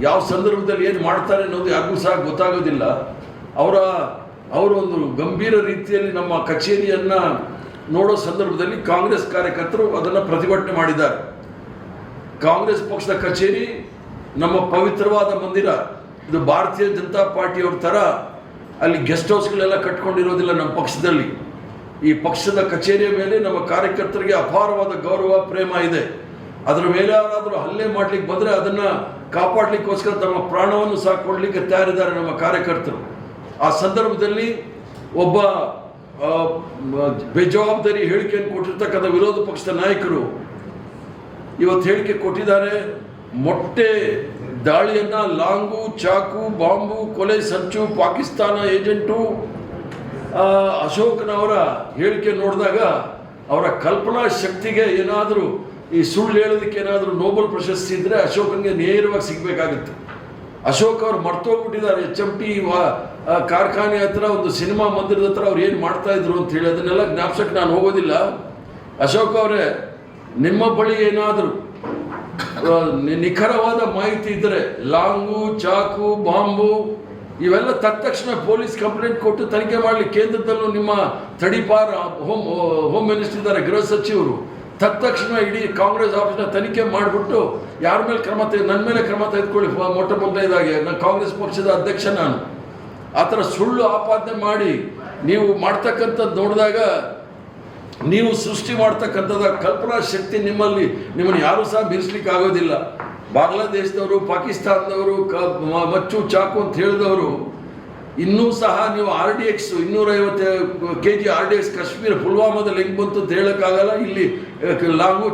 ಯಾವ ಸಂದರ್ಭದಲ್ಲಿ ಏನು ಮಾಡ್ತಾರೆ ಅನ್ನೋದು ಯಾರಿಗೂ ಸಹ ಗೊತ್ತಾಗೋದಿಲ್ಲ. ಅವರು ಒಂದು ಗಂಭೀರ ರೀತಿಯಲ್ಲಿ ನಮ್ಮ ಕಚೇರಿಯನ್ನು ನೋಡೋ ಸಂದರ್ಭದಲ್ಲಿ ಕಾಂಗ್ರೆಸ್ ಕಾರ್ಯಕರ್ತರು ಅದನ್ನು ಪ್ರತಿಭಟನೆ ಮಾಡಿದ್ದಾರೆ. ಕಾಂಗ್ರೆಸ್ ಪಕ್ಷದ ಕಚೇರಿ ನಮ್ಮ ಪವಿತ್ರವಾದ ಮಂದಿರ, ಇದು ಭಾರತೀಯ ಜನತಾ ಪಾರ್ಟಿಯವ್ರ ಥರ ಅಲ್ಲಿ ಗೆಸ್ಟ್ ಹೌಸ್ಗಳೆಲ್ಲ ಕಟ್ಕೊಂಡಿರೋದಿಲ್ಲ. ನಮ್ಮ ಪಕ್ಷದಲ್ಲಿ ಈ ಪಕ್ಷದ ಕಚೇರಿಯ ಮೇಲೆ ನಮ್ಮ ಕಾರ್ಯಕರ್ತರಿಗೆ ಅಪಾರವಾದ ಗೌರವ ಪ್ರೇಮ ಇದೆ. ಅದರ ಮೇಲೆ ಯಾರಾದರೂ ಹಲ್ಲೆ ಮಾಡ್ಲಿಕ್ಕೆ ಬಂದರೆ ಅದನ್ನು ಕಾಪಾಡಲಿಕ್ಕೋಸ್ಕರ ತಮ್ಮ ಪ್ರಾಣವನ್ನು ಸಹ ಕೊಡಲಿಕ್ಕೆ ತಯಾರಿದ್ದಾರೆ ನಮ್ಮ ಕಾರ್ಯಕರ್ತರು. ಆ ಸಂದರ್ಭದಲ್ಲಿ ಒಬ್ಬ ಬೇಜವಾಬ್ದಾರಿ ಹೇಳಿಕೆಯನ್ನು ಕೊಟ್ಟಿರ್ತಕ್ಕಂಥ ವಿರೋಧ ಪಕ್ಷದ ನಾಯಕರು ಇವತ್ತು ಹೇಳಿಕೆ ಕೊಟ್ಟಿದ್ದಾರೆ. ಮೊಟ್ಟೆ ದಾಳಿಯನ್ನು ಲಾಂಗು, ಚಾಕು, ಬಾಂಬು, ಕೊಲೆ ಸಂಚು, ಪಾಕಿಸ್ತಾನ ಏಜೆಂಟು ಅಶೋಕ್ನವರ ಹೇಳಿಕೆ ನೋಡಿದಾಗ ಅವರ ಕಲ್ಪನಾ ಶಕ್ತಿಗೆ ಏನಾದರೂ ಈ ಸುಳ್ಳು ಹೇಳೋದಕ್ಕೆ ಏನಾದರೂ ನೋಬೆಲ್ ಪ್ರಶಸ್ತಿ ಇದ್ದರೆ ಅಶೋಕನಿಗೆ ನೇರವಾಗಿ ಸಿಗಬೇಕಾಗುತ್ತೆ. ಅಶೋಕ್ ಅವರು ಮರ್ತೋಗ್ಬಿಟ್ಟಿದ್ದಾರೆ. HMT ಕಾರ್ಖಾನೆ ಹತ್ರ ಒಂದು ಸಿನಿಮಾ ಮಂದಿರದ ಹತ್ರ ಅವ್ರು ಏನು ಮಾಡ್ತಾ ಇದ್ರು ಅಂತ ಹೇಳಿ ಅದನ್ನೆಲ್ಲ ಜ್ಞಾಪಕಕ್ಕೆ ನಾನು ಹೋಗೋದಿಲ್ಲ. ಅಶೋಕ್ ಅವರೇ, ನಿಮ್ಮ ಬಳಿ ಏನಾದರೂ ನಿಖರವಾದ ಮಾಹಿತಿ ಇದ್ದರೆ ಲಾಂಗು, ಚಾಕು, ಬಾಂಬು ಇವೆಲ್ಲ ತಕ್ಷಣ ಪೊಲೀಸ್ ಕಂಪ್ಲೇಂಟ್ ಕೊಟ್ಟು ತನಿಖೆ ಮಾಡಲಿ. ಕೇಂದ್ರದಲ್ಲೂ ನಿಮ್ಮ ತಡಿಪಾರ್ ಹೋಮ್ ಮಿನಿಸ್ಟರ್ ಇದ್ದಾರೆ, ಗೃಹ ಸಚಿವರು, ತಕ್ಷಣ ಇಡೀ ಕಾಂಗ್ರೆಸ್ ಆಫೀಸ್ನ ತನಿಖೆ ಮಾಡಿಬಿಟ್ಟು ಯಾರ ಮೇಲೆ ನನ್ನ ಮೇಲೆ ಕ್ರಮ ತೆಗೆದುಕೊಳ್ಳಿ. ಮೊಟ್ಟ ಮೊದಲನೇದಾಗಿ ನಾನು ಕಾಂಗ್ರೆಸ್ ಪಕ್ಷದ ಅಧ್ಯಕ್ಷ, ನಾನು ಆ ಥರ ಸುಳ್ಳು ಆಪಾದನೆ ಮಾಡಿ ನೀವು ಮಾಡ್ತಕ್ಕಂಥದ್ದು ನೋಡಿದಾಗ ನೀವು ಸೃಷ್ಟಿ ಮಾಡ್ತಕ್ಕಂಥದ್ದು ಕಲ್ಪನಾ ಶಕ್ತಿ ನಿಮ್ಮನ್ನು ಯಾರೂ ಸಹ ಮೀರಿಸ್ಲಿಕ್ಕೆ ಆಗೋದಿಲ್ಲ. ಬಾಂಗ್ಲಾದೇಶದವರು, ಪಾಕಿಸ್ತಾನದವರು, ಮಚ್ಚು ಚಾಕು ಅಂತ ಹೇಳಿದವರು ಇನ್ನೂ ಸಹ ನೀವು RDX 250 kg RDX ಕಾಶ್ಮೀರ ಪುಲ್ವಾಮಾದಲ್ಲಿ ಹೆಂಗೆ ಬಂತು ಅಂತ ಹೇಳೋಕ್ಕಾಗಲ್ಲ. ಇಲ್ಲಿ ಲಾಂಗು,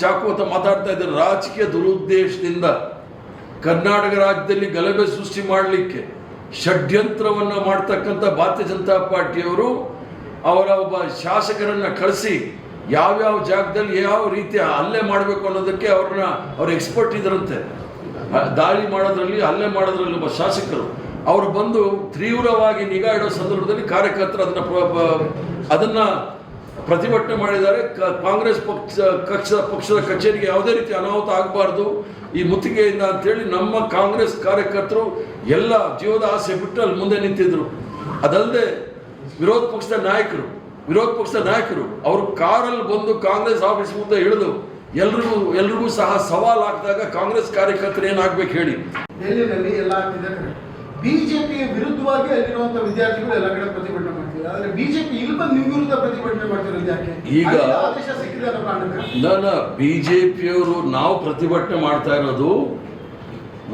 ಚಾಕು ಅಂತ ಮಾತಾಡ್ತಾ ಇದ್ದಾರೆ. ರಾಜಕೀಯ ದುರುದ್ದೇಶದಿಂದ ಕರ್ನಾಟಕ ರಾಜ್ಯದಲ್ಲಿ ಗಲಭೆ ಸೃಷ್ಟಿ ಮಾಡಲಿಕ್ಕೆ ಷಡ್ಯಂತ್ರವನ್ನು ಮಾಡ್ತಕ್ಕಂಥ ಭಾರತೀಯ ಜನತಾ ಪಾರ್ಟಿಯವರು ಅವರ ಒಬ್ಬ ಶಾಸಕರನ್ನು ಕಳಿಸಿ ಯಾವ್ಯಾವ ಜಾಗದಲ್ಲಿ ಯಾವ ರೀತಿಯ ಹಲ್ಲೆ ಮಾಡಬೇಕು ಅನ್ನೋದಕ್ಕೆ ಅವ್ರ ಎಕ್ಸ್ಪರ್ಟ್ ಇದರಂತೆ. ದಾಳಿ ಮಾಡೋದ್ರಲ್ಲಿ, ಹಲ್ಲೆ ಮಾಡೋದ್ರಲ್ಲಿ ಒಬ್ಬ ಶಾಸಕರು ಅವರು ಬಂದು ತೀವ್ರವಾಗಿ ನಿಗಾ ಇಡೋ ಸಂದರ್ಭದಲ್ಲಿ ಕಾರ್ಯಕರ್ತರು ಅದನ್ನು ಪ್ರತಿಭಟನೆ ಮಾಡಿದ್ದಾರೆ. ಕಾಂಗ್ರೆಸ್ ಪಕ್ಷದ ಕಚೇರಿಗೆ ಯಾವುದೇ ರೀತಿ ಅನಾಹುತ ಆಗಬಾರ್ದು ಈ ಮುತ್ತಿಗೆಯಿಂದ ಅಂತೇಳಿ ನಮ್ಮ ಕಾಂಗ್ರೆಸ್ ಕಾರ್ಯಕರ್ತರು ಎಲ್ಲ ಜೀವದ ಆಸೆ ಬಿಟ್ಟು ಅಲ್ಲಿ ಮುಂದೆ ನಿಂತಿದ್ರು. ಅದಲ್ಲದೆ ವಿರೋಧ ಪಕ್ಷದ ನಾಯಕರು ಅವರು ಕಾರಲ್ಲಿ ಬಂದು ಕಾಂಗ್ರೆಸ್ ಆಫೀಸ್ ಮುಂದೆ ಇಳಿದು ಎಲ್ರಿಗೂ ಸಹ ಸವಾಲು ಹಾಕಿದಾಗ ಕಾಂಗ್ರೆಸ್ ಕಾರ್ಯಕರ್ತರು ಏನಾಗಬೇಕು ಹೇಳಿ. ದೆಹಲಿಯಲ್ಲಿ ಎಲ್ಲ ಬಿಜೆಪಿ ವಿರುದ್ಧವಾಗಿ ಅಲ್ಲಿರುವಂತಹ ವಿದ್ಯಾರ್ಥಿಗಳು ಎಲ್ಲ ಕಡೆ ಪ್ರತಿಭಟನೆ ಮಾಡ್ತಿದ್ದಾರೆ. ಆದ್ರೆ ಬಿಜೆಪಿ ಇಲ್ಲಿ ಬಂದು ನಿಮ್ಮ ವಿರುದ್ಧ ಪ್ರತಿಭಟನೆ ಮಾಡ್ತಿರೋದು ಯಾಕೆ? ಈಗ ಆದೇಶ ಸಿಕ್ಕಿದೆ ಬಿಜೆಪಿಯವರು ನಾವು ಪ್ರತಿಭಟನೆ ಮಾಡ್ತಾ ಇರೋದು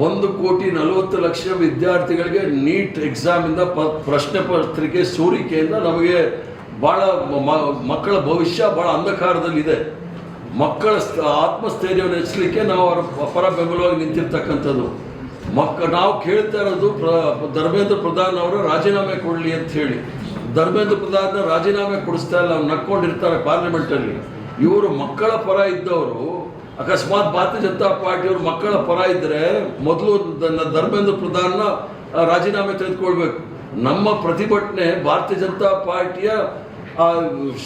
1,40,00,000 ವಿದ್ಯಾರ್ಥಿಗಳಿಗೆ ನೀಟ್ ಎಕ್ಸಾಮ್ ಇಂದ ಪ್ರಶ್ನೆ ಪತ್ರಿಕೆ ಸೋರಿಕೆಯಿಂದ ನಮಗೆ ಬಹಳ ಮಕ್ಕಳ ಭವಿಷ್ಯ ಬಹಳ ಅಂಧಕಾರದಲ್ಲಿದೆ. ಮಕ್ಕಳ ಆತ್ಮಸ್ಥೈರ್ಯವನ್ನು ಹೆಚ್ಚಲಿಕ್ಕೆ ನಾವು ಅವರ ಪರ ಬೆಂಬಲವಾಗಿ ನಿಂತಿರ್ತಕ್ಕಂಥದ್ದು. ನಾವು ಕೇಳ್ತಾ ಇರೋದು ಧರ್ಮೇಂದ್ರ ಪ್ರಧಾನ್ ಅವರು ರಾಜೀನಾಮೆ ಕೊಡಲಿ ಅಂತ ಹೇಳಿ. ಧರ್ಮೇಂದ್ರ ಪ್ರಧಾನ್ ರಾಜೀನಾಮೆ ಕೊಡಿಸ್ತಾ ಇಲ್ಲ, ಅವ್ರು ನಕ್ಕೊಂಡಿರ್ತಾರೆ ಪಾರ್ಲಿಮೆಂಟಲ್ಲಿ. ಇವರು ಮಕ್ಕಳ ಪರ ಇದ್ದವರು, ಅಕಸ್ಮಾತ್ ಭಾರತೀಯ ಜನತಾ ಪಾರ್ಟಿಯವರು ಮಕ್ಕಳ ಪರ ಇದ್ದರೆ ಮೊದಲು ಧರ್ಮೇಂದ್ರ ಪ್ರಧಾನ್ನ ರಾಜೀನಾಮೆ ತೆಗೆದುಕೊಳ್ಬೇಕು. ನಮ್ಮ ಪ್ರತಿಭಟನೆ ಭಾರತೀಯ ಜನತಾ ಪಾರ್ಟಿಯ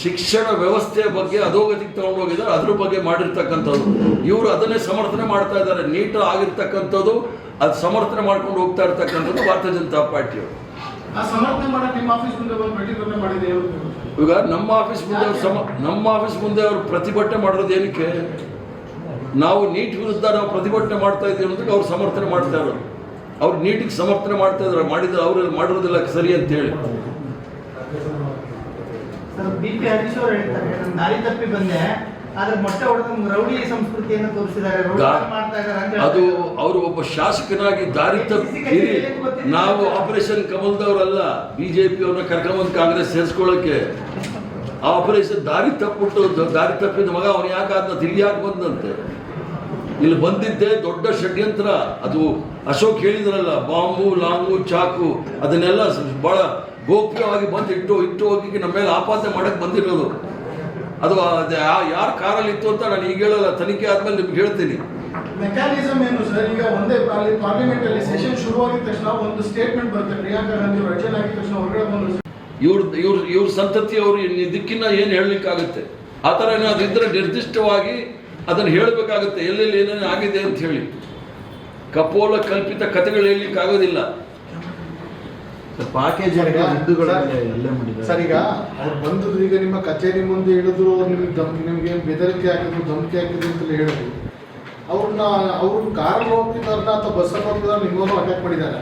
ಶಿಕ್ಷಣ ವ್ಯವಸ್ಥೆಯ ಬಗ್ಗೆ ಅಧೋಗತಿಗೆ ತಗೊಂಡೋಗಿದ್ದಾರೆ, ಅದ್ರ ಬಗ್ಗೆ ಮಾಡಿರ್ತಕ್ಕಂಥದ್ದು. ಇವರು ಅದನ್ನೇ ಸಮರ್ಥನೆ ಮಾಡ್ತಾ ಇದ್ದಾರೆ. ನೀಟ್ ಆಗಿರ್ತಕ್ಕಂಥದ್ದು ಅದು ಸಮರ್ಥನೆ ಮಾಡ್ಕೊಂಡು ಹೋಗ್ತಾ ಇರ್ತಕ್ಕಂಥದ್ದು ಭಾರತೀಯ ಜನತಾ ಪಾರ್ಟಿಯವರು. ಈಗ ನಮ್ಮ ಆಫೀಸ್ ಮುಂದೆ ಅವರು ಪ್ರತಿಭಟನೆ ಮಾಡೋದು ಏನಕ್ಕೆ? ನಾವು ನೀಟ್ ವಿರುದ್ಧ ನಾವು ಪ್ರತಿಭಟನೆ ಮಾಡ್ತಾ ಇದ್ದೀವಿ ಅನ್ನೋದಕ್ಕೆ ಅವ್ರು ಸಮರ್ಥನೆ ಮಾಡ್ತಾ ಇರೋದು. ಅವ್ರು ನೀಟಿಗೆ ಸಮರ್ಥನೆ ಮಾಡ್ತಾ ಇದ್ದಾರೆ, ಅವ್ರು ಮಾಡಿರೋದಿಲ್ಲ ಸರಿ ಅಂತ ಹೇಳಿ. BP ಹರೀಶ್ ಅವರು ಹೇಳ್ತಾರೆ, ನಾನು ದಾರಿ ತಪ್ಪಿ ಬಂದೆ, ಆದ್ರೆ ಮೊಟ್ಟೆ ಹೊಡೆದ ರೌಡಿ ಸಂಸ್ಕೃತಿಯನ್ನು ತೋರಿಸಿದ್ದಾರೆ, ಅದು ಅವರು ಒಬ್ಬ ಶಾಸಕನಾಗಿ ದಾರಿ ತಪ್ಪಿ. ನಾವು ಆಪರೇಷನ್ ಕಮಲ್ದವರಲ್ಲ, ಬಿಜೆಪಿ ಅವ್ರನ್ನ ಕರ್ಕೊಂಬಂದು ಕಾಂಗ್ರೆಸ್ ಸೇರಿಸ್ಕೊಳ್ಳೋಕೆ. ಆ ಆಪರೇಷನ್ ದಾರಿ ತಪ್ಪಿದ ಮಗ ಅವನು ಯಾಕೆ ಅದನ್ನ ಇಲ್ಲಿ ಯಾಕೆ ಬಂದಂತೆ? ಇಲ್ಲಿ ಬಂದಿದ್ದೆ ದೊಡ್ಡ ಷಡ್ಯಂತ್ರ. ಅದು ಅಶೋಕ್ ಹೇಳಿದ್ರಲ್ಲ, ಬಾಂಬು, ಲಾಂಗು, ಚಾಕು ಅದನ್ನೆಲ್ಲ ಬಹಳ ಗೋಪ್ಯವಾಗಿ ಬಂದು ಇಟ್ಟು ಹೋಗಿ ನಮ್ಮ ಮೇಲೆ ಆಪಾದನೆ ಮಾಡಕ್ಕೆ ಬಂದಿರೋದು. ಅದು ಯಾರ ಕಾರಲ್ಲಿ ಇತ್ತು ಅಂತ ನಾನು ಈಗ ಹೇಳಲ್ಲ, ತನಿಖೆ ಆದ್ಮೇಲೆ ನಿಮ್ಗೆ ಹೇಳ್ತೀನಿ. ಮೆಕ್ಯಾನಿಸಮ್ ಏನು ಸರ್? ಈಗ ಒಂದೇ ಪಾರ್ಲಿಮೆಂಟ್ ಅಲ್ಲಿ ಸೆಷನ್ ಶುರುವಾಗಿದ ತಕ್ಷಣ ಒಂದು ಸ್ಟೇಟ್ಮೆಂಟ್ ಬರುತ್ತೆ, ಪ್ರಿಯಾಂಕಾ ಗಾಂಧಿ ಅವರು ರಚನೆ ಆಗಿದ ತಕ್ಷಣ ಹೊರಗಡೆ ಬಂದು ಇವ್ರ ಸಂತತಿಯವರು ಇದಕ್ಕಿನ್ನ ಏನು ಹೇಳಲಿಕ್ಕಾಗುತ್ತೆ? ಆ ಥರ ಏನಾದ್ರು ಇದ್ರೆ ನಿರ್ದಿಷ್ಟವಾಗಿ ಅದನ್ನು ಹೇಳಬೇಕಾಗುತ್ತೆ, ಎಲ್ಲೆಲ್ಲಿ ಏನೇನು ಆಗಿದೆ ಅಂತ ಹೇಳಿ. ಕಪೋಲ ಕಲ್ಪಿತ ಕಥೆಗಳು ಹೇಳಲಿಕ್ಕೆ ಆಗೋದಿಲ್ಲ. ಪ್ಯಾಕೇಜ್ ಹಿಂದೂಗಳ ಎಲ್ಲೇ ಮಾಡಿದ್ದಾರೆ ಸರ್. ಈಗ ಅವ್ರು ಬಂದದ್ದು ಈಗ ನಿಮ್ಮ ಕಚೇರಿ ಮುಂದೆ ಹಿಡಿದ್ರು, ನಿಮ್ಗೆ ಬೆದರಿಕೆ ಹಾಕಿದ್ರು, ಧಮಕಿ ಹಾಕಿದ್ರು ಅಂತ ಹೇಳಿದ್ರು. ಅವ್ರು ಕಾರಲ್ಲಿ ಹೋಗ್ತಿದ್ದಾರನ್ನ ಅಥವಾ ಬಸ್ಸಲ್ಲಿ ಹೋಗ್ತಿದಾರ ನಿಮ್ಮನ್ನು ಅಟ್ಯಾಕ್ ಮಾಡಿದ್ದಾರೆ.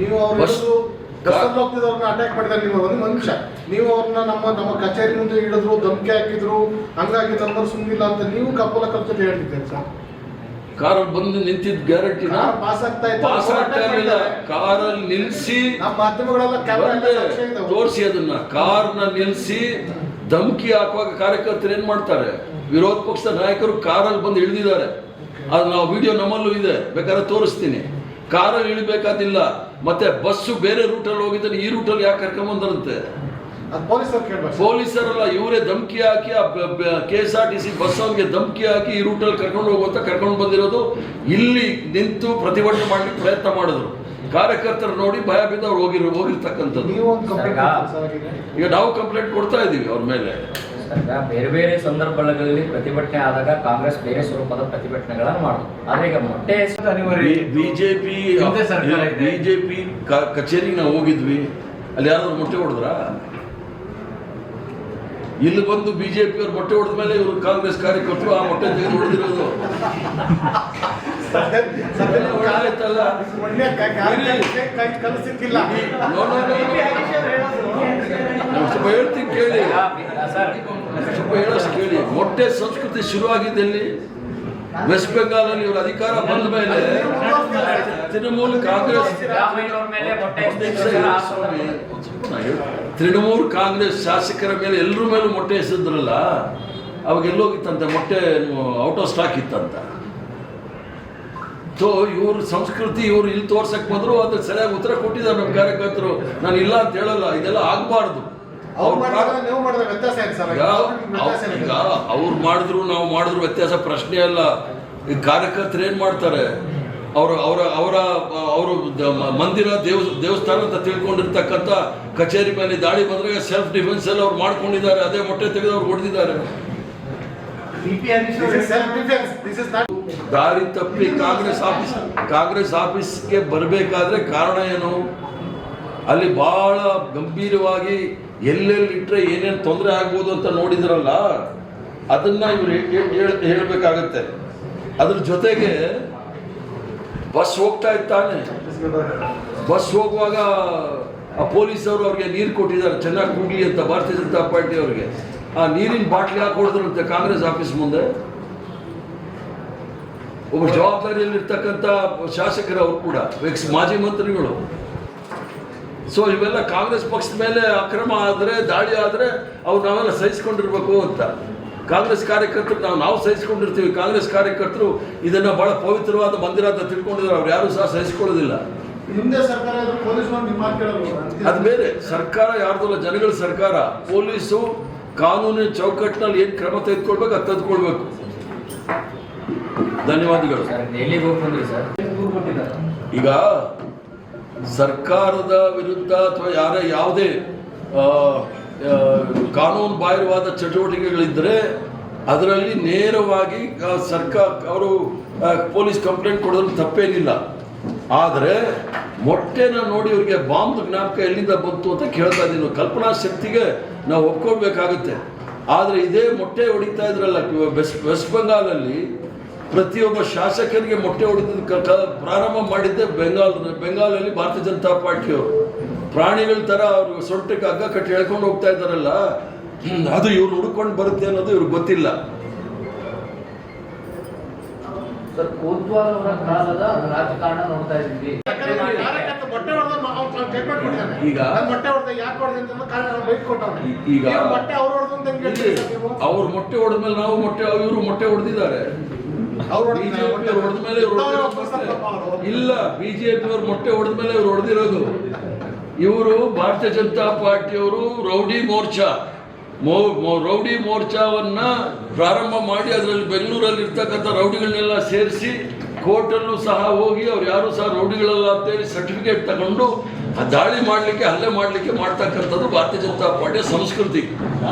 ನೀವು ಅವ್ರು ಬಸ್ಸಲ್ಲಿ ಹೋಗ್ತಿದ್ದವ್ರನ್ನ ಅಟ್ಯಾಕ್ ಮಾಡಿದ್ದಾರೆ. ನೀವು ಒಂದು ನಿಮಿಷ, ನೀವು ಅವ್ರನ್ನ ನಮ್ಮ ಕಚೇರಿ ಮುಂದೆ ಹಿಡಿದ್ರು, ಧಮಕಿ ಹಾಕಿದ್ರು, ಹಂಗಾಗಿ ನಮ್ಮರು ಸುಮ್ಮನಿಲ್ಲ ಅಂತ ನೀವು ಕಪೋಲ ಕಲ್ಪಿತ ಹೇಳ್ತಿದ್ದಾರೆ ಸರ್. ಕಾರಲ್ಲಿ ಬಂದು ನಿಂತಿದ್ದ ಗ್ಯಾರಂಟಿನ ಪಾಸ್ ಆಗ್ತಾ ಪಾಸ್ ಆಗ್ತಾ ಇರಲಿಲ್ಲ. ಕಾರಲ್ಲಿ ನಿಲ್ಲಿಸಿ ನಮ್ಮ ಮಾಧ್ಯಮಗಳೆಲ್ಲ ತೋರಿಸಿ ಅದನ್ನ ಕಾರ್ನ ನಿಲ್ಲಿಸಿ ಧಮಕಿ ಹಾಕುವಾಗ ಕಾರ್ಯಕರ್ತರು ಏನ್ ಮಾಡ್ತಾರೆ, ವಿರೋಧ ಪಕ್ಷದ ನಾಯಕರು ಕಾರಲ್ಲಿ ಬಂದು ಇಳಿದಿದ್ದಾರೆ. ಅದು ನಾವು ವಿಡಿಯೋ ನಮ್ಮಲ್ಲೂ ಇದೆ, ಬೇಕಾದ್ರೆ ತೋರಿಸ್ತೀನಿ. ಕಾರಲ್ಲಿ ಇಳಿಬೇಕಾದಿಲ್ಲ, ಮತ್ತೆ ಬಸ್ಸು ಬೇರೆ ರೂಟಲ್ಲಿ ಹೋಗಿದ್ರೆ ಈ ರೂಟಲ್ಲಿ ಯಾಕೆ ಕರ್ಕೊಂಬಂದರಂತೆ? ಪೊಲೀಸರಲ್ಲ, ಇವರೇ ಧಮಕಿ ಹಾಕಿ KSRTC ಬಸ್ ಅವ್ರಿಗೆ ಧಮಕಿ ಹಾಕಿ ಈ ರೂಟಲ್ಲಿ ಕರ್ಕೊಂಡು ಹೋಗುವಂತ ಕರ್ಕೊಂಡು ಬಂದಿರೋದು. ಇಲ್ಲಿ ನಿಂತು ಪ್ರತಿಭಟನೆ ಮಾಡ್ಲಿಕ್ಕೆ ಪ್ರಯತ್ನ ಮಾಡಿದ್ರು. ಕಾರ್ಯಕರ್ತರು ನೋಡಿ ಭಯ ಬಿದ್ದು ಅವ್ರು ಹೋಗಿರ್ತಕ್ಕಂಥದ್ದು. ಈಗ ನಾವು ಕಂಪ್ಲೇಂಟ್ ಕೊಡ್ತಾ ಇದ್ದೀವಿ ಅವ್ರ ಮೇಲೆ. ಬೇರೆ ಬೇರೆ ಸಂದರ್ಭಗಳಲ್ಲಿ ಪ್ರತಿಭಟನೆ ಆದಾಗ ಕಾಂಗ್ರೆಸ್ ಬೇರೆ ಸ್ವರೂಪದ ಪ್ರತಿಭಟನೆಗಳನ್ನು ಮಾಡುದು. ಆದ್ರೆ ಈಗ ಮೊಟ್ಟೆ ಬಿಜೆಪಿ ಕಚೇರಿಗೆ ನಾವು ಹೋಗಿದ್ವಿ, ಅಲ್ಲಿ ಯಾರಾದ್ರೂ ಮೊಟ್ಟೆ ಹೊಡೆದ್ರ? ಇಲ್ಲಿ ಬಂದು ಬಿಜೆಪಿ ಅವ್ರು ಮೊಟ್ಟೆ ಹೊಡೆದ ಮೇಲೆ ಇವರು ಕಾಂಗ್ರೆಸ್ ಕಾರ್ಯಕರ್ತರು ಆ ಮೊಟ್ಟೆ ತೆಗೆದು ಹೊಡೆದಿರೋದು. ಸ್ವಲ್ಪ ಹೇಳ್ತೀನಿ ಕೇಳಿ, ಸ್ವಲ್ಪ ಹೇಳೋಷ್ಟು ಕೇಳಿ. ಮೊಟ್ಟೆ ಸಂಸ್ಕೃತಿ ಶುರುವಾಗಿದ್ದಲ್ಲಿ ವೆಸ್ಟ್ ಬೆಂಗಾಲಲ್ಲಿ ಇವರು ಅಧಿಕಾರ ಬಂದ ಮೇಲೆ ತೃಣಮೂಲ ಕಾಂಗ್ರೆಸ್ ಶಾಸಕರ ಮೇಲೆ ಎಲ್ಲರ ಮೇಲೂ ಮೊಟ್ಟೆ ಎಸೆದ್ರಲ್ಲ, ಅವಾಗ ಎಲ್ಲೋಗಿತ್ತಂತೆ ಮೊಟ್ಟೆ ಔಟ್ ಆಫ್ ಸ್ಟಾಕ್ ಇತ್ತಂತ. ಸೊ ಇವ್ರ ಸಂಸ್ಕೃತಿ ಇವ್ರು ಇಲ್ಲಿ ತೋರ್ಸಕ್ ಬಂದ್ರು, ಅದ್ರ ಸರಿಯಾಗಿ ಉತ್ತರ ಕೊಟ್ಟಿದ್ದಾರೆ ನಮ್ಮ ಕಾರ್ಯಕರ್ತರು. ನಾನು ಇಲ್ಲ ಅಂತ ಹೇಳಲ್ಲ, ಇದೆಲ್ಲ ಆಗ್ಬಾರ್ದು. ಅವ್ರು ಮಾಡಿದ್ರು ನಾವು ಮಾಡಿದ್ರು ವ್ಯತ್ಯಾಸ ಪ್ರಶ್ನೆ ಅಲ್ಲ. ಈ ಕಾರ್ಯಕರ್ತರು ಏನ್ ಮಾಡ್ತಾರೆ, ಅವರು ಮಂದಿರ ದೇವಸ್ಥಾನ ಅಂತ ತಿಳ್ಕೊಂಡಿರ್ತಕ್ಕಂಥ ಕಚೇರಿ ಮೇಲೆ ದಾಳಿ ಬಂದ್ರೆ ಸೆಲ್ಫ್ ಡಿಫೆನ್ಸ್ ಎಲ್ಲ ಅವ್ರು ಮಾಡ್ಕೊಂಡಿದ್ದಾರೆ. ಅದೇ ಮೊಟ್ಟೆ ತೆಗೆದು ಅವ್ರು ಹೊಡೆದಿದ್ದಾರೆ. ದಾರಿ ತಪ್ಪಿ ಕಾಂಗ್ರೆಸ್ ಆಫೀಸ್ಗೆ ಬರಬೇಕಾದ್ರೆ ಕಾರಣ ಏನು? ಅಲ್ಲಿ ಬಹಳ ಗಂಭೀರವಾಗಿ ಎಲ್ಲೆಲ್ಲಿ ಇಟ್ಟರೆ ಏನೇನು ತೊಂದರೆ ಆಗ್ಬೋದು ಅಂತ ನೋಡಿದ್ರಲ್ಲ, ಅದನ್ನ ಇವ್ರು ಹೇಳ್ಬೇಕಾಗತ್ತೆ. ಅದ್ರ ಜೊತೆಗೆ ಬಸ್ ಹೋಗ್ತಾ ಇತ್ತಾನೆ, ಬಸ್ ಹೋಗುವಾಗ ಆ ಪೊಲೀಸವರು ಅವ್ರಿಗೆ ನೀರು ಕೊಟ್ಟಿದ್ದಾರೆ ಚೆನ್ನಾಗಿ ಕೂಗ್ಲಿ ಅಂತ, ಭಾರತೀಯ ಜನತಾ ಪಾರ್ಟಿ ಅವ್ರಿಗೆ. ಆ ನೀರಿನ ಬಾಟ್ಲಿ ಹಾಕಿ ಹೊಡೆದ್ರಂತೆ ಕಾಂಗ್ರೆಸ್ ಆಫೀಸ್ ಮುಂದೆ. ಒಬ್ಬ ಜವಾಬ್ದಾರಿಯಲ್ಲಿರ್ತಕ್ಕಂಥ ಶಾಸಕರವರು ಕೂಡ, ಮಾಜಿ ಮಂತ್ರಿಗಳು. ಸೊ ಇವೆಲ್ಲ ಕಾಂಗ್ರೆಸ್ ಪಕ್ಷದ ಮೇಲೆ ಅಕ್ರಮ ಆದರೆ, ದಾಳಿ ಆದರೆ ಅವ್ರು ನಾವೆಲ್ಲ ಸಹಿಸ್ಕೊಂಡಿರ್ಬೇಕು ಅಂತ. ಕಾಂಗ್ರೆಸ್ ಕಾರ್ಯಕರ್ತರು ನಾವು ಸಹಿಸ್ಕೊಂಡಿರ್ತೀವಿ. ಕಾಂಗ್ರೆಸ್ ಕಾರ್ಯಕರ್ತರು ಇದನ್ನ ಬಹಳ ಪವಿತ್ರವಾದ ಮಂದಿರ ಅಂತ ತಿಳ್ಕೊಂಡಿದ್ದಾರೆ. ಅವ್ರು ಯಾರು ಸಹ ಸಹಿಸ್ಕೊಳ್ಳೋದಿಲ್ಲ. ಅದು ಬೇರೆ, ಸರ್ಕಾರ ಯಾರ್ದಲ್ಲ, ಜನಗಳ ಸರ್ಕಾರ. ಪೊಲೀಸು ಕಾನೂನಿನ ಚೌಕಟ್ಟಿನಲ್ಲಿ ಏನು ಕ್ರಮ ತೆಗೆದುಕೊಳ್ಬೇಕು ಅದು ತೆಗೆದುಕೊಳ್ಬೇಕು. ಧನ್ಯವಾದಗಳು. ಈಗ ಸರ್ಕಾರದ ವಿರುದ್ಧ ಅಥವಾ ಯಾವುದೇ ಕಾನೂನು ಬಾಹಿರವಾದ ಚಟುವಟಿಕೆಗಳಿದ್ದರೆ ಅದರಲ್ಲಿ ನೇರವಾಗಿ ಅವರು ಪೊಲೀಸ್ ಕಂಪ್ಲೇಂಟ್ ಕೊಡೋದು ತಪ್ಪೇನಿಲ್ಲ. ಆದರೆ ಮೊಟ್ಟೆನ ನೋಡಿ ಇವರಿಗೆ ಬಾಂಬ್ ಜ್ಞಾಪಕ ಎಲ್ಲಿಂದ ಬಂತು ಅಂತ ಕೇಳ್ತಾ ಇದ್ದೀನಿ. ಕಲ್ಪನಾ ಶಕ್ತಿಗೆ ನಾವು ಒಪ್ಕೊಳ್ಬೇಕಾಗುತ್ತೆ. ಆದರೆ ಇದೇ ಮೊಟ್ಟೆ ಹೊಡಿತಾ ಇದ್ರಲ್ಲ ವೆಸ್ಟ್ ಬೆಂಗಾಲಲ್ಲಿ, ಪ್ರತಿಯೊಬ್ಬ ಶಾಸಕರಿಗೆ ಮೊಟ್ಟೆ ಹೊಡೆದ ಪ್ರಾರಂಭ ಮಾಡಿದ್ದೆ ಬೆಂಗಾಲಲ್ಲಿ ಭಾರತೀಯ ಜನತಾ ಪಾರ್ಟಿಯವರು. ಪ್ರಾಣಿಗಳ ಥರ ಅವರು ಸೊಂಟಕ್ಕೆ ಹಗ್ಗ ಕಟ್ಟಿ ಎಳ್ಕೊಂಡು ಹೋಗ್ತಾ ಇದ್ದಾರಲ್ಲ, ಅದು ಇವ್ರು ಹುಡ್ಕೊಂಡು ಬರುತ್ತೆ ಅನ್ನೋದು ಇವ್ರಿಗೆ ಗೊತ್ತಿಲ್ಲ. ಸರ್, ಕೋತ್ವಾಲ್ ಅವರ ಕಾಲದ ರಾಜಕಾರಣ ನೋಡ್ತಾ ಇದ್ದೀವಿ. ಈಗ ಅವ್ರು ಮೊಟ್ಟೆ ಹೊಡೆದ ಮೇಲೆ ನಾವು ಇವರು ಮೊಟ್ಟೆ ಹೊಡೆದಿದ್ದಾರೆ. ಬಿಜೆಪಿ ಹೊಡೆದ ಮೇಲೆ ಇಲ್ಲ, ಬಿಜೆಪಿ ಅವರು ಮೊಟ್ಟೆ ಹೊಡೆದ ಮೇಲೆ ಇವ್ರು ಹೊಡೆದಿರೋದು. ಇವರು ಭಾರತೀಯ ಜನತಾ ಪಾರ್ಟಿಯವರು ರೌಡಿ ಮೋರ್ಚಾವನ್ನ ಪ್ರಾರಂಭ ಮಾಡಿ ಅದರಲ್ಲಿ ಬೆಂಗಳೂರಲ್ಲಿ ಇರ್ತಕ್ಕಂಥ ರೌಡಿಗಳನ್ನೆಲ್ಲ ಸೇರಿಸಿ ಕೋರ್ಟಲ್ಲೂ ಸಹ ಹೋಗಿ ಅವ್ರು ಯಾರು ಸಹ ರೌಡಿಗಳಲ್ಲ ಅಂತೇಳಿ ಸರ್ಟಿಫಿಕೇಟ್ ತಗೊಂಡು ದಾಳಿ ಮಾಡಲಿಕ್ಕೆ, ಹಲ್ಲೆ ಮಾಡಲಿಕ್ಕೆ ಮಾಡ್ತಕ್ಕಂಥದ್ದು ಭಾರತೀಯ ಜನತಾ ಪಾರ್ಟಿಯ ಸಂಸ್ಕೃತಿ.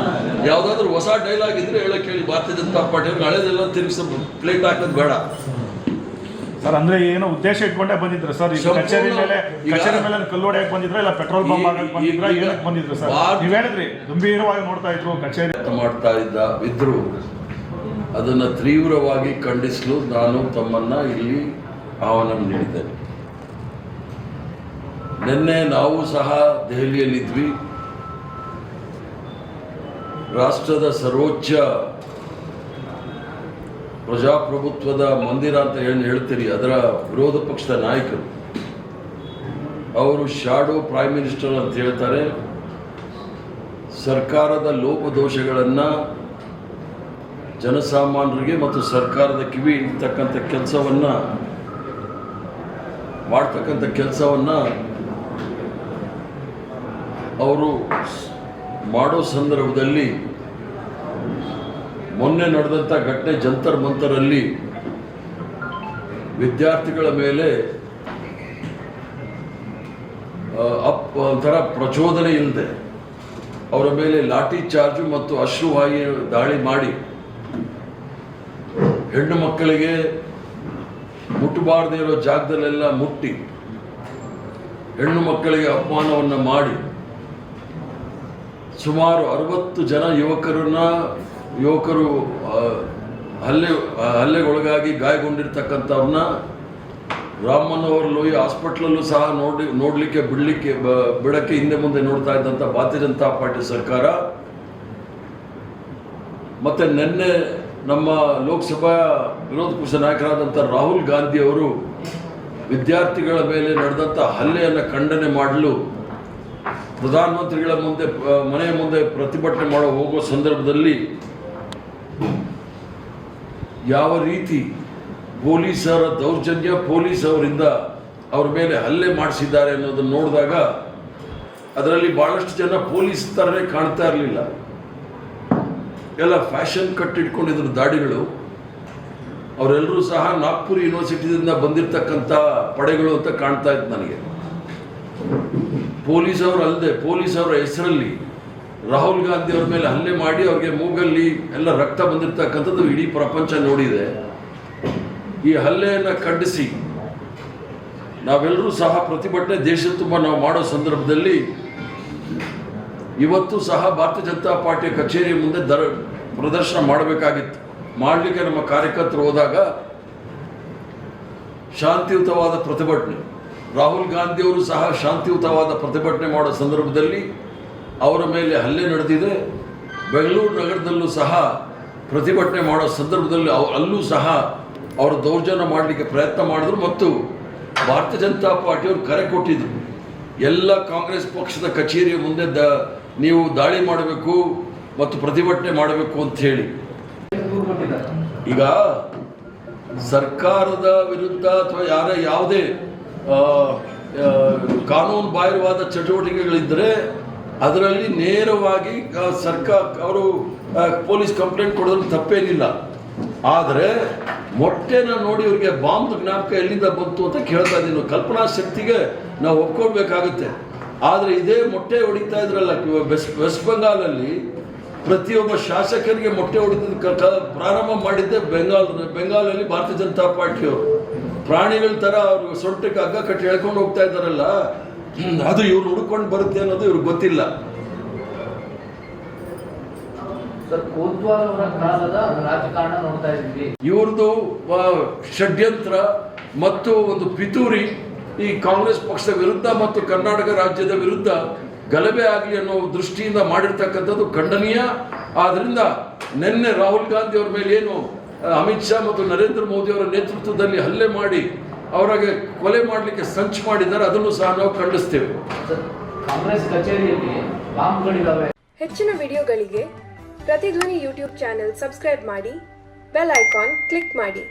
ಯಾವುದಾದ್ರೂ ಹೊಸ ಡೈಲಾಗ್ ಇದ್ರೆ ಹೇಳಕ್ಕೆ ಹೇಳಿ ಭಾರತೀಯ ಜನತಾ ಪಾರ್ಟಿಯವ್ರಿಗೆ. ಹಳೆದೆಲ್ಲ ತಿರುಗಿಸ ಪ್ಲೇಟ್ ಹಾಕೋದು ಬೇಡ. ಸರ್ ಅಂದ್ರೆ ಏನೋ ಉದ್ದೇಶ ಇಟ್ಕೊಂಡೇ ಬಂದಿದ್ರು ಸರ್ ಈಗ ಕಚೇರಿ ಮೇಲೆ ಕಲ್ಲು ಹೊಡೆಯಕ್ಕೆ ಬಂದಿದ್ರ ಇಲ್ಲ ಪೆಟ್ರೋಲ್ ಬಂಕ್ ಆಗಕ್ಕೆ ಬಂದಿದ್ರ ಏನಕ್ಕೆ ಬಂದಿದ್ರು ಸರ್ ನೀವ್ ಹೇಳಿದ್ರಿ ಗಂಭೀರವಾಗಿ ನೋಡ್ತಾ ಇದ್ರು ಕಚೇರಿ ಮಾಡ್ತಾ ಇದ್ರು ಅದನ್ನು ತೀವ್ರವಾಗಿ ಖಂಡಿಸಲು ನಾನು ತಮ್ಮನ್ನ ಇಲ್ಲಿ ಆಹ್ವಾನ ನೀಡಿದ್ದೇನೆ. ನಿನ್ನೆ ನಾವು ಸಹ ದೆಹಲಿಯಲ್ಲಿದ್ವಿ. ರಾಷ್ಟ್ರದ ಸರ್ವೋಚ್ಚ ಪ್ರಜಾಪ್ರಭುತ್ವದ ಮಂದಿರ ಅಂತ ಹೇಳ್ತೀರಿ, ಅದರ ವಿರೋಧ ಪಕ್ಷದ ನಾಯಕರು ಅವರು ಶಾಡೋ ಪ್ರೈಮ್ ಮಿನಿಸ್ಟರ್ ಅಂತ ಹೇಳ್ತಾರೆ. ಸರ್ಕಾರದ ಲೋಪದೋಷಗಳನ್ನು ಜನಸಾಮಾನ್ಯರಿಗೆ ಮತ್ತು ಸರ್ಕಾರದ ಕಿವಿ ಇಡ್ತಕ್ಕಂಥ ಕೆಲಸವನ್ನು ಅವರು ಮಾಡೋ ಸಂದರ್ಭದಲ್ಲಿ ಮೊನ್ನೆ ನಡೆದಂಥ ಘಟನೆ ಜಂತರ್ ಮಂತರಲ್ಲಿ ವಿದ್ಯಾರ್ಥಿಗಳ ಮೇಲೆ ಒಂಥರ ಪ್ರಚೋದನೆ ಇಲ್ಲದೆ ಅವರ ಮೇಲೆ ಲಾಠಿ ಚಾರ್ಜು ಮತ್ತು ಅಶ್ರುವಾಯು ದಾಳಿ ಮಾಡಿ ಹೆಣ್ಣು ಮಕ್ಕಳಿಗೆ ಮುಟ್ಟಬಾರದೇ ಇರೋ ಜಾಗದಲ್ಲೆಲ್ಲ ಮುಟ್ಟಿ ಹೆಣ್ಣು ಮಕ್ಕಳಿಗೆ ಅಪಮಾನವನ್ನು ಮಾಡಿ ಸುಮಾರು 60 ಜನ ಯುವಕರು ಹಲ್ಲೆಗೊಳಗಾಗಿ ಗಾಯಗೊಂಡಿರ್ತಕ್ಕಂಥವ್ರನ್ನ ರಾಮ್ ಮನೋಹರ್ ಲೋಹಿಯಾ ಹಾಸ್ಪಿಟ್ಲಲ್ಲೂ ಸಹ ಬಿಡಕ್ಕೆ ಹಿಂದೆ ಮುಂದೆ ನೋಡ್ತಾ ಇದ್ದಂಥ ಭಾರತೀಯ ಜನತಾ ಪಾರ್ಟಿ ಸರ್ಕಾರ ಮತ್ತೆ ನಿನ್ನೆ ನಮ್ಮ ಲೋಕಸಭಾ ವಿರೋಧ ಪಕ್ಷ ನಾಯಕರಾದಂಥ ರಾಹುಲ್ ಗಾಂಧಿ ಅವರು ವಿದ್ಯಾರ್ಥಿಗಳ ಮೇಲೆ ನಡೆದಂಥ ಹಲ್ಲೆಯನ್ನು ಖಂಡನೆ ಮಾಡಲು ಪ್ರಧಾನಮಂತ್ರಿಗಳ ಮನೆಯ ಮುಂದೆ ಪ್ರತಿಭಟನೆ ಹೋಗೋ ಸಂದರ್ಭದಲ್ಲಿ ಯಾವ ರೀತಿ ಪೊಲೀಸರ ದೌರ್ಜನ್ಯ ಅವರಿಂದ ಅವ್ರ ಮೇಲೆ ಹಲ್ಲೆ ಮಾಡಿಸಿದ್ದಾರೆ ಅನ್ನೋದನ್ನು ನೋಡಿದಾಗ ಅದರಲ್ಲಿ ಬಹಳಷ್ಟು ಜನ ಪೊಲೀಸ್ ಥರನೇ ಕಾಣ್ತಾ ಇರಲಿಲ್ಲ. ಎಲ್ಲ ಫ್ಯಾಷನ್ ಕಟ್ ಇಟ್ಕೊಂಡಿದ್ರು ದಾಡಿಗಳು. ಅವರೆಲ್ಲರೂ ಸಹ ನಾಗ್ಪುರ್ ಯೂನಿವರ್ಸಿಟಿಯಿಂದ ಬಂದಿರತಕ್ಕಂಥ ಪಡೆಗಳು ಅಂತ ಕಾಣ್ತಾ ಇತ್ತು ನನಗೆ. ಪೊಲೀಸವರು ಅಲ್ಲದೆ ಪೊಲೀಸವರ ಹೆಸರಲ್ಲಿ ರಾಹುಲ್ ಗಾಂಧಿ ಅವ್ರ ಮೇಲೆ ಹಲ್ಲೆ ಮಾಡಿ ಅವ್ರಿಗೆ ಮೂಗಲ್ಲಿ ಎಲ್ಲ ರಕ್ತ ಬಂದಿರತಕ್ಕಂಥದ್ದು ಇಡೀ ಪ್ರಪಂಚ ನೋಡಿದೆ. ಈ ಹಲ್ಲೆಯನ್ನು ಖಂಡಿಸಿ ನಾವೆಲ್ಲರೂ ಸಹ ಪ್ರತಿಭಟನೆ ದೇಶದ ತುಂಬ ನಾವು ಮಾಡೋ ಸಂದರ್ಭದಲ್ಲಿ ಇವತ್ತು ಸಹ ಭಾರತೀಯ ಜನತಾ ಪಾರ್ಟಿಯ ಕಚೇರಿ ಮುಂದೆ ಪ್ರದರ್ಶನ ಮಾಡಬೇಕಾಗಿತ್ತು. ಮಾಡಲಿಕ್ಕೆ ನಮ್ಮ ಕಾರ್ಯಕರ್ತರು ಹೋದಾಗ ಶಾಂತಿಯುತವಾದ ಪ್ರತಿಭಟನೆ, ರಾಹುಲ್ ಗಾಂಧಿ ಅವರು ಸಹ ಶಾಂತಿಯುತವಾದ ಪ್ರತಿಭಟನೆ ಮಾಡೋ ಸಂದರ್ಭದಲ್ಲಿ ಅವರ ಮೇಲೆ ಹಲ್ಲೆ ನಡೆದಿದೆ. ಬೆಂಗಳೂರು ನಗರದಲ್ಲೂ ಸಹ ಪ್ರತಿಭಟನೆ ಮಾಡೋ ಸಂದರ್ಭದಲ್ಲಿ ಅಲ್ಲೂ ಸಹ ಅವರು ದೌರ್ಜನ್ಯ ಮಾಡಲಿಕ್ಕೆ ಪ್ರಯತ್ನ ಮಾಡಿದ್ರು ಮತ್ತು ಭಾರತೀಯ ಜನತಾ ಪಾರ್ಟಿಯವರು ಕರೆ ಕೊಟ್ಟಿದ್ರು, ಎಲ್ಲ ಕಾಂಗ್ರೆಸ್ ಪಕ್ಷದ ಕಚೇರಿಯ ಮುಂದೆ ನೀವು ದಾಳಿ ಮಾಡಬೇಕು ಮತ್ತು ಪ್ರತಿಭಟನೆ ಮಾಡಬೇಕು ಅಂತ ಹೇಳಿ. ಈಗ ಸರ್ಕಾರದ ವಿರುದ್ಧ ಅಥವಾ ಯಾವುದೇ ಕಾನೂನು ಬಾಹಿರವಾದ ಚಟುವಟಿಕೆಗಳಿದ್ದರೆ ಅದರಲ್ಲಿ ನೇರವಾಗಿ ಅವರು ಪೊಲೀಸ್ ಕಂಪ್ಲೇಂಟ್ ಕೊಡೋದ್ರಲ್ಲಿ ತಪ್ಪೇನಿಲ್ಲ. ಆದರೆ ಮೊಟ್ಟೆನ ನೋಡಿ ಅವರಿಗೆ ಬಾಂಬ್ ಜ್ಞಾಪಕ ಎಲ್ಲಿಂದ ಬಂತು ಅಂತ ಕೇಳ್ತಾ ಇದ್ದೀನಿ. ಕಲ್ಪನಾ ಶಕ್ತಿಗೆ ನಾವು ಒಪ್ಕೊಳ್ಬೇಕಾಗುತ್ತೆ. ಆದರೆ ಇದೇ ಮೊಟ್ಟೆ ಹೊಡಿತಾ ಇದ್ರಲ್ಲ ವೆಸ್ಟ್ ಬೆಂಗಾಲಲ್ಲಿ ಪ್ರತಿಯೊಬ್ಬ ಶಾಸಕರಿಗೆ ಮೊಟ್ಟೆ ಹೊಡಿದ ಪ್ರಾರಂಭ ಮಾಡಿದ್ದೆ ಬೆಂಗಾಲಲ್ಲಿ ಭಾರತೀಯ ಜನತಾ ಪಾರ್ಟಿಯವರು. ಪ್ರಾಣಿಗಳ ಥರ ಅವರು ಸೊಂಟಕ್ಕೆ ಹಗ್ಗ ಕಟ್ಟಿ ಹೇಳ್ಕೊಂಡು ಹೋಗ್ತಾ ಇದ್ದಾರಲ್ಲ, ಅದು ಇವ್ರು ಹುಡ್ಕೊಂಡು ಬರುತ್ತೆ ಅನ್ನೋದು ಇವ್ರಿಗೆ ಗೊತ್ತಿಲ್ಲ. ಇವ್ರದ್ದು ಷಡ್ಯಂತ್ರ ಮತ್ತು ಒಂದು ಪಿತೂರಿ ಈ ಕಾಂಗ್ರೆಸ್ ಪಕ್ಷದ ವಿರುದ್ಧ ಮತ್ತು ಕರ್ನಾಟಕ ರಾಜ್ಯದ ವಿರುದ್ಧ ಗಲಭೆ ಆಗಲಿ ಅನ್ನೋ ದೃಷ್ಟಿಯಿಂದ ಮಾಡಿರ್ತಕ್ಕಂಥದ್ದು ಖಂಡನೀಯ. ಆದ್ರಿಂದ ನಿನ್ನೆ ರಾಹುಲ್ ಗಾಂಧಿ ಅವ್ರ ಮೇಲೆ ಏನು ಅಮಿತ್ ಶಾ ಮತ್ತು ನರೇಂದ್ರ ಮೋದಿ ಅವರ ನೇತೃತ್ವದಲ್ಲಿ ಹಲ್ಲೆ ಮಾಡಿ ಅವರಿಗೆ ಕೊಲೆ ಮಾಡಲಿಕ್ಕೆ ಸಂಚು ಮಾಡಿದ್ದಾರೆ, ಅದನ್ನು ಸಹ ನಾವು ಖಂಡಿಸ್ತೇವೆ. ಕಾಂಗ್ರೆಸ್ ಕಚೇರಿಯಲ್ಲಿ ಬಾಂಬ್ಗಳಿದ್ದಾವೆ. ಹೆಚ್ಚಿನ ವಿಡಿಯೋಗಳಿಗೆ ಪ್ರತಿಧ್ವನಿ ಯೂಟ್ಯೂಬ್ ಚಾನೆಲ್ ಸಬ್ಸ್ಕ್ರೈಬ್ ಮಾಡಿ, ಬೆಲ್ ಐಕಾನ್ ಕ್ಲಿಕ್ ಮಾಡಿ.